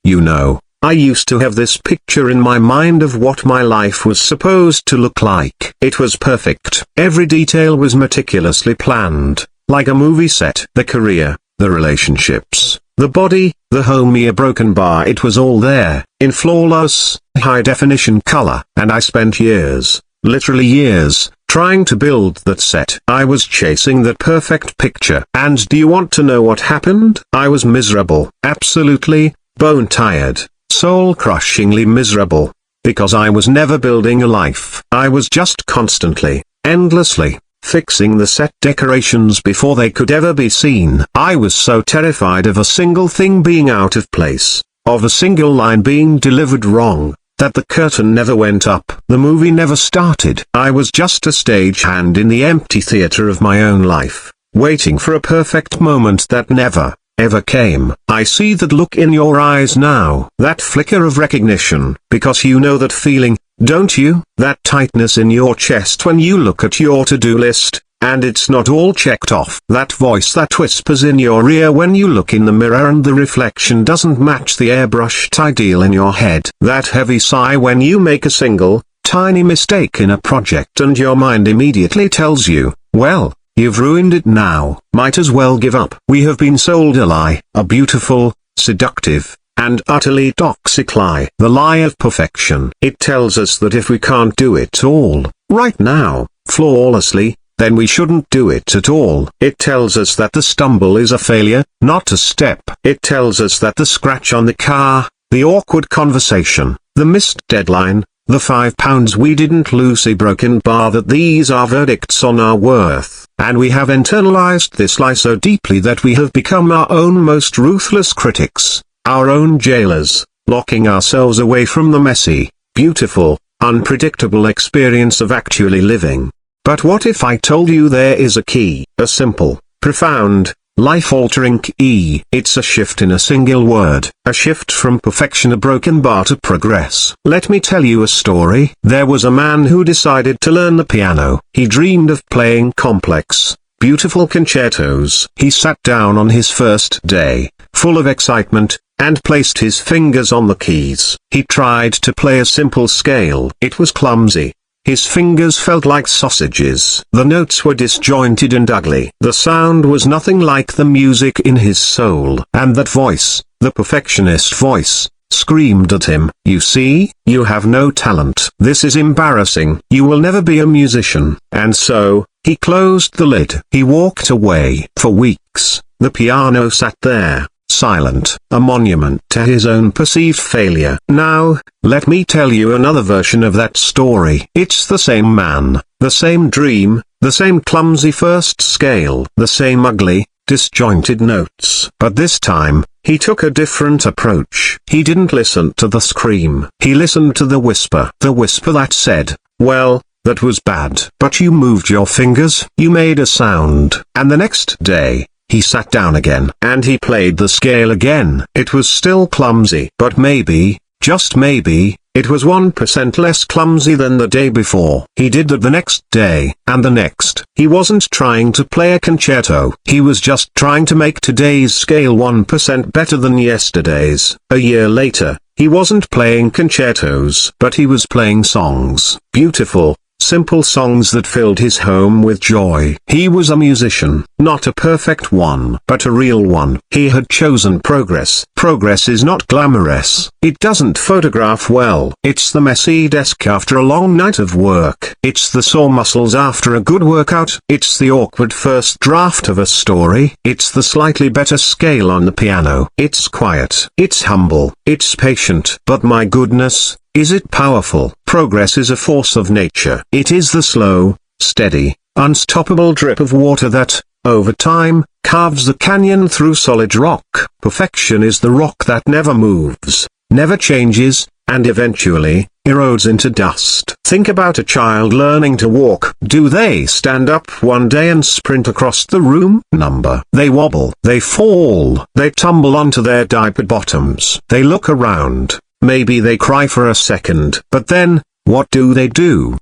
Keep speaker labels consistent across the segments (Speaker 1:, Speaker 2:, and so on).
Speaker 1: You know, I used to have this picture in my mind of what my life was supposed to look like. It was perfect. Every detail was meticulously planned, like a movie set. The career, the relationships, the body, the home, a broken bar, it was all there, in flawless, high-definition color. And I spent years, literally years, trying to build that set. I was chasing that perfect picture. And do you want to know what happened? I was miserable. Absolutely, bone-tired, soul-crushingly miserable. Because I was never building a life. I was just constantly, endlessly, fixing the set decorations before they could ever be seen. I was so terrified of a single thing being out of place, of a single line being delivered wrong, that the curtain never went up. The movie never started. I was just a stagehand in the empty theater of my own life, waiting for a perfect moment that never, ever came. I see that look in your eyes now, that flicker of recognition, because you know that feeling, don't you? That tightness in your chest when you look at your to-do list, and it's not all checked off. That voice that whispers in your ear when you look in the mirror and the reflection doesn't match the airbrushed ideal in your head. That heavy sigh when you make a single, tiny mistake in a project and your mind immediately tells you, well, you've ruined it now, might as well give up. We have been sold a lie, a beautiful, seductive, and utterly toxic lie. The lie of perfection. It tells us that if we can't do it all, right now, flawlessly, then we shouldn't do it at all. It tells us that the stumble is a failure, not a step. It tells us that the scratch on the car, the awkward conversation, the missed deadline, the £5 we didn't lose, a broken bar, that these are verdicts on our worth. And we have internalized this lie so deeply that we have become our own most ruthless critics, our own jailers, locking ourselves away from the messy, beautiful, unpredictable experience of actually living. But what if I told you there is a key, a simple, profound, life-altering key? It's a shift in a single word, a shift from perfection, a broken bar, to progress. Let me tell you a story. There was a man who decided to learn the piano. He dreamed of playing complex, beautiful concertos. He sat down on his first day, full of excitement, and placed his fingers on the keys. He tried to play a simple scale. It was clumsy. His fingers felt like sausages. The notes were disjointed and ugly. The sound was nothing like the music in his soul. And that voice, the perfectionist voice, screamed at him, "You see, you have no talent. This is embarrassing. You will never be a musician." And so, he closed the lid. He walked away. For weeks, the piano sat there, silent, a monument to his own perceived failure. Now, let me tell you another version of that story. It's the same man, the same dream, the same clumsy first scale, the same ugly, disjointed notes. But this time, he took a different approach. He didn't listen to the scream. He listened to the whisper that said, well, that was bad. But you moved your fingers, you made a sound. And the next day, he sat down again, and he played the scale again. It was still clumsy, but maybe, just maybe, it was 1% less clumsy than the day before. He did that the next day, and the next. He wasn't trying to play a concerto. He was just trying to make today's scale 1% better than yesterday's. A year later, he wasn't playing concertos, but he was playing songs. Beautiful, simple songs that filled his home with joy. He was a musician, not a perfect one, but a real one. He had chosen progress. Progress is not glamorous. It doesn't photograph well. It's the messy desk after a long night of work. It's the sore muscles after a good workout. It's the awkward first draft of a story. It's the slightly better scale on the piano. It's quiet. It's humble. It's patient. But my goodness, is it powerful? Progress is a force of nature. It is the slow, steady, unstoppable drip of water that, over time, carves the canyon through solid rock. Perfection is the rock that never moves, never changes, and eventually, erodes into dust. Think about a child learning to walk. Do they stand up one day and sprint across the room? Number. They wobble. They fall. They tumble onto their diaper bottoms. They look around. Maybe they cry for a second. But then, what do?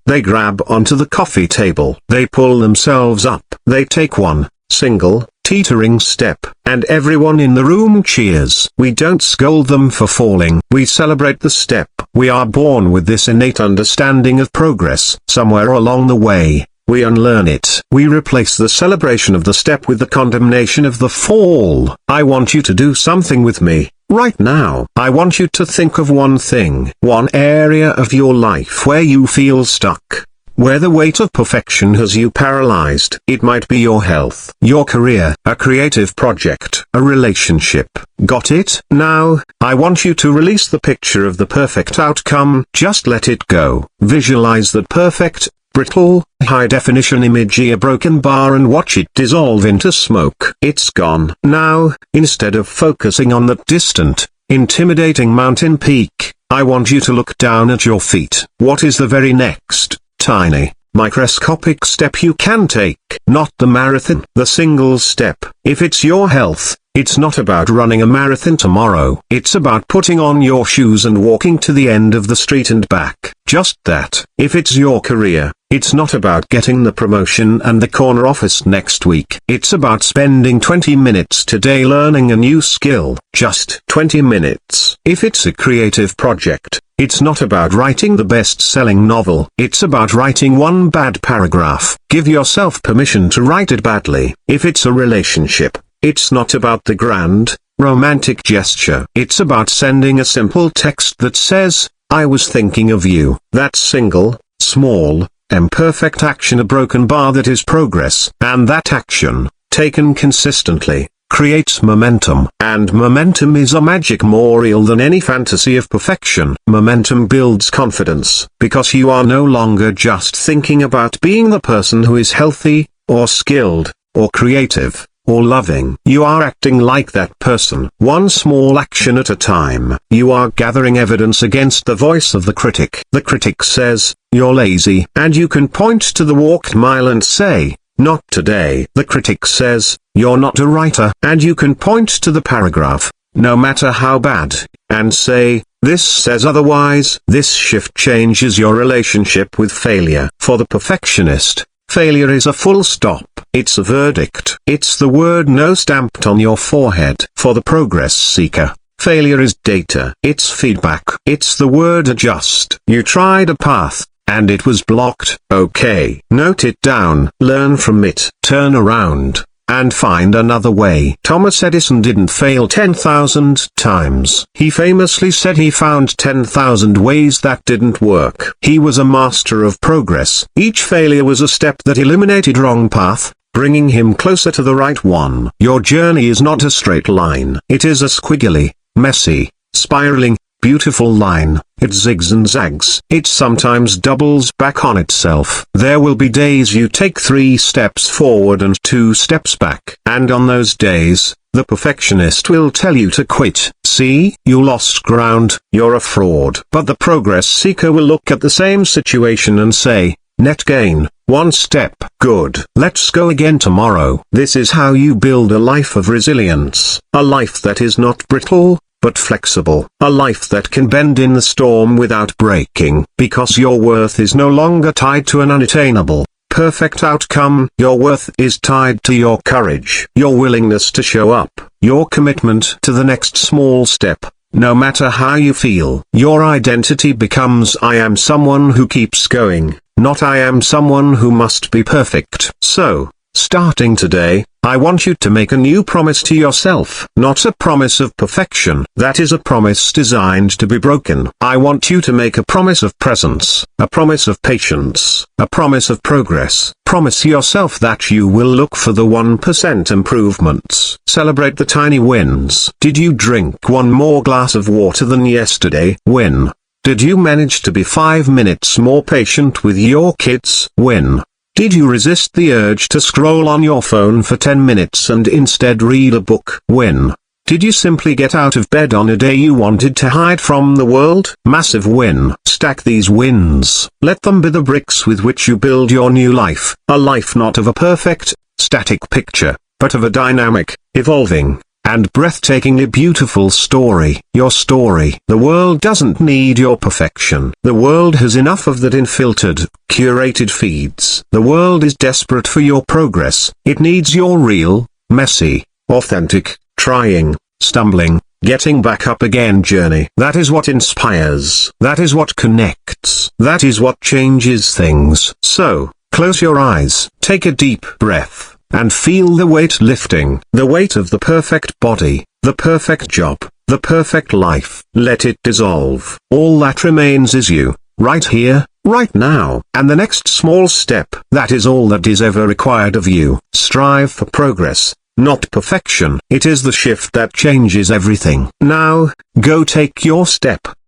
Speaker 1: They grab onto the coffee table. They pull themselves up. They take one, single, teetering step, and everyone in the room cheers. We don't scold them for falling. We celebrate the step. We are born with this innate understanding of progress. Somewhere along the way, we unlearn it. We replace the celebration of the step with the condemnation of the fall. I want you to do something with me. Right now, I want you to think of one thing, one area of your life where you feel stuck, where the weight of perfection has you paralyzed. It might be your health, your career, a creative project, a relationship. Got it? Now, I want you to release the picture of the perfect outcome. Just let it go. Visualize that perfect, brittle, high-definition image, a broken bar, and watch it dissolve into smoke. It's gone. Now, instead of focusing on that distant, intimidating mountain peak, I want you to look down at your feet. What is the very next, tiny, microscopic step you can take? Not the marathon, the single step. If it's your health, it's not about running a marathon tomorrow. It's about putting on your shoes and walking to the end of the street and back. Just that. If it's your career, it's not about getting the promotion and the corner office next week. It's about spending 20 minutes today learning a new skill. Just 20 minutes. If it's a creative project, it's not about writing the best-selling novel. It's about writing one bad paragraph. Give yourself permission to write it badly. If it's a relationship, it's not about the grand, romantic gesture. It's about sending a simple text that says, I was thinking of you. That single, small, imperfect action, a broken bar, that is progress. And that action, taken consistently, creates momentum. And momentum is a magic more real than any fantasy of perfection. Momentum builds confidence, because you are no longer just thinking about being the person who is healthy, or skilled, or creative, or loving. You are acting like that person. One small action at a time. You are gathering evidence against the voice of the critic. The critic says, you're lazy. And you can point to the walked mile and say, not today. The critic says, you're not a writer. And you can point to the paragraph, no matter how bad, and say, this says otherwise. This shift changes your relationship with failure. For the perfectionist, failure is a full stop. It's a verdict. It's the word no stamped on your forehead. For the progress seeker, failure is data. It's feedback. It's the word adjust. You tried a path, and it was blocked. Okay. Note it down. Learn from it. Turn around, and find another way. Thomas Edison didn't fail 10,000 times. He famously said he found 10,000 ways that didn't work. He was a master of progress. Each failure was a step that eliminated wrong path, bringing him closer to the right one. Your journey is not a straight line. It is a squiggly, messy, spiraling, beautiful line. It zigs and zags. It sometimes doubles back on itself. There will be days you take 3 steps forward and 2 steps back. And on those days, the perfectionist will tell you to quit. See, you lost ground, you're a fraud. But the progress seeker will look at the same situation and say, net gain, 1 step. Good. Let's go again tomorrow. This is how you build a life of resilience. A life that is not brittle, but flexible. A life that can bend in the storm without breaking. Because your worth is no longer tied to an unattainable, perfect outcome. Your worth is tied to your courage, your willingness to show up, your commitment to the next small step. No matter how you feel, your identity becomes I am someone who keeps going, not I am someone who must be perfect. So, starting today, I want you to make a new promise to yourself. Not a promise of perfection. That is a promise designed to be broken. I want you to make a promise of presence, a promise of patience, a promise of progress. Promise yourself that you will look for the 1% improvements. Celebrate the tiny wins. Did you drink 1 more glass of water than yesterday? Win. Did you manage to be 5 minutes more patient with your kids? Win. Did you resist the urge to scroll on your phone for 10 minutes and instead read a book? Win. Did you simply get out of bed on a day you wanted to hide from the world? Massive win. Stack these wins. Let them be the bricks with which you build your new life. A life not of a perfect, static picture, but of a dynamic, evolving, and breathtakingly beautiful story. Your story. The world doesn't need your perfection. The world has enough of that in filtered, curated feeds. The world is desperate for your progress. It needs your real, messy, authentic, trying, stumbling, getting back up again journey. That is what inspires. That is what connects. That is what changes things. So, close your eyes, take a deep breath, and feel the weight lifting. The weight of the perfect body, the perfect job, the perfect life. Let it dissolve. All that remains is you, right here, right now. And the next small step. That is all that is ever required of you. Strive for progress, not perfection. It is the shift that changes everything. Now, go take your step.